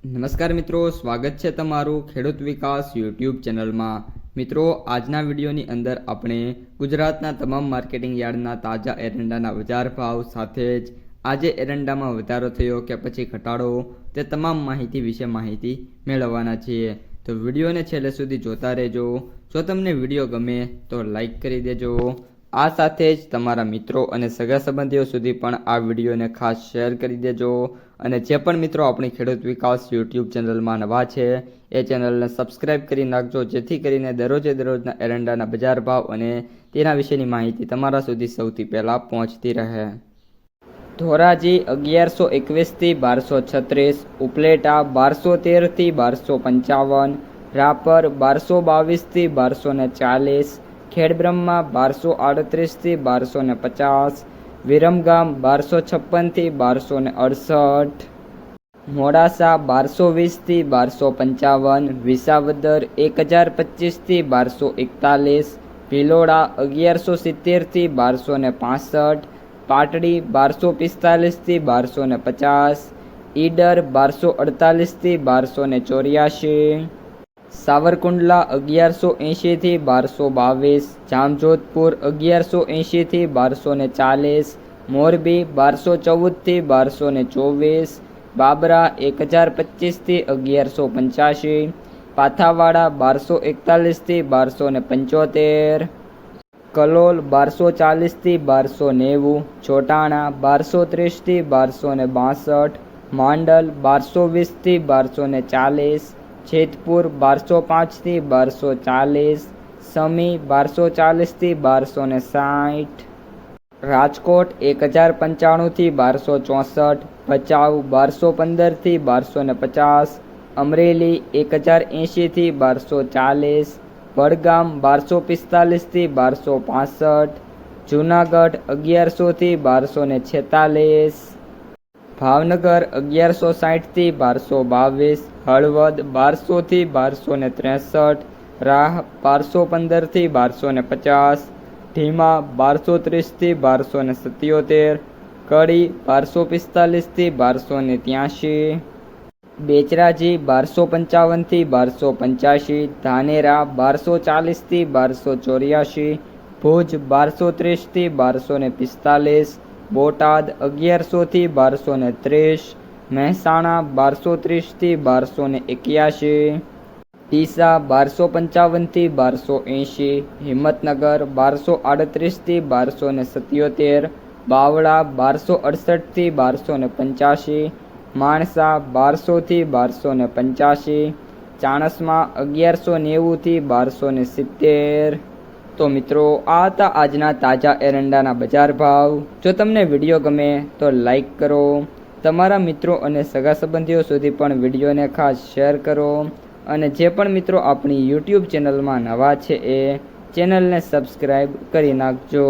નમસ્કાર મિત્રો, સ્વાગત છે તમારું ખેડૂત વિકાસ યુટ્યુબ ચેનલમાં। મિત્રો, આજના વિડીયોની અંદર આપણે ગુજરાતના તમામ માર્કેટિંગ યાર્ડના તાજા એરંડાના બજાર ભાવ સાથે જ આજે એરંડામાં વધારો થયો કે પછી ઘટાડો તે તમામ માહિતી વિશે માહિતી મેળવવાના છીએ। તો વિડીયોને છેલ્લે સુધી જોતા રહેજો। જો તમને વિડીયો ગમે તો લાઈક કરી દેજો। આ સાથે જ તમારા મિત્રો અને સગા સંબંધીઓ સુધી પણ આ વિડીયોને ખાસ શેર કરી દેજો। અને જે પણ મિત્રો આપણી ખેડૂત વિકાસ યુટ્યુબ ચેનલમાં નવા છે એ ચેનલને સબસ્ક્રાઈબ કરી નાખજો, જેથી કરીને દરરોજના એરંડાના બજાર ભાવ અને તેના વિશેની માહિતી તમારા સુધી સૌથી પહેલાં પહોંચતી રહે। ધોરાજી 1121થી 1236, ઉપલેટા 1213થી 1255, રાપર 1222થી 1240, ખેડબ્રહ્મા 1238થી 1250, વિરમગામ 1256થી 1268, મોડાસા 1220થી 1255, વિસાવદર 1025થી 1241, ભિલોડા 1170થી 1265, પાટડી 1245થી 1250, ઈડર 1248થી 1284, સાવરકુંડલા 1180થી 1222, જામજોધપુર 1180થી 1240, મોરબી 1214થી 1224, બાબરા 1025થી 1185, પાથાવાડા 1241થી 1275, કલોલ 1240થી 1290, ચોટાણા 1230થી 1262, માંડલ 1220થી 1240, જેતપુર 1205થી 1240, સમી 1240થી 1260, રાજકોટ 1095થી 1264, ભચાઉ 1215થી 1250, અમરેલી 1080થી 1240, વડગામ 1245થી 1265, જૂનાગઢ 1100થી 1246, ભાવનગર 1160થી 1222, હળવદ 1200થી 1263, રાહ 1215થી 1250, ઢીમા 1230થી 1277, કડી 1245થી 1283, બેચરાજી 1255થી 1285, ધાનેરા 1240થી 1284, ભુજ 1230થી 1245, બોટાદ 1100થી 1230, મહેસાણા 1230થી 1281, ડીસા 1255થી 1280, હિંમતનગર 1238થી 1277, બાવળા 1268થી 1285, માણસા 1200થી 1285, ચાણસ્મા 1190થી 1270। તો મિત્રો, આ હતા આજના તાજા એરંડાના બજાર ભાવ। જો તમને વિડીયો ગમે તો લાઈક કરો, તમારા મિત્રો અને સગા સંબંધીઓ સુધી પણ વિડીયોને ખાસ શેર કરો। અને જે પણ મિત્રો આપણી યુટ્યુબ ચેનલમાં નવા છે એ ચેનલને સબસ્ક્રાઈબ કરી નાખજો।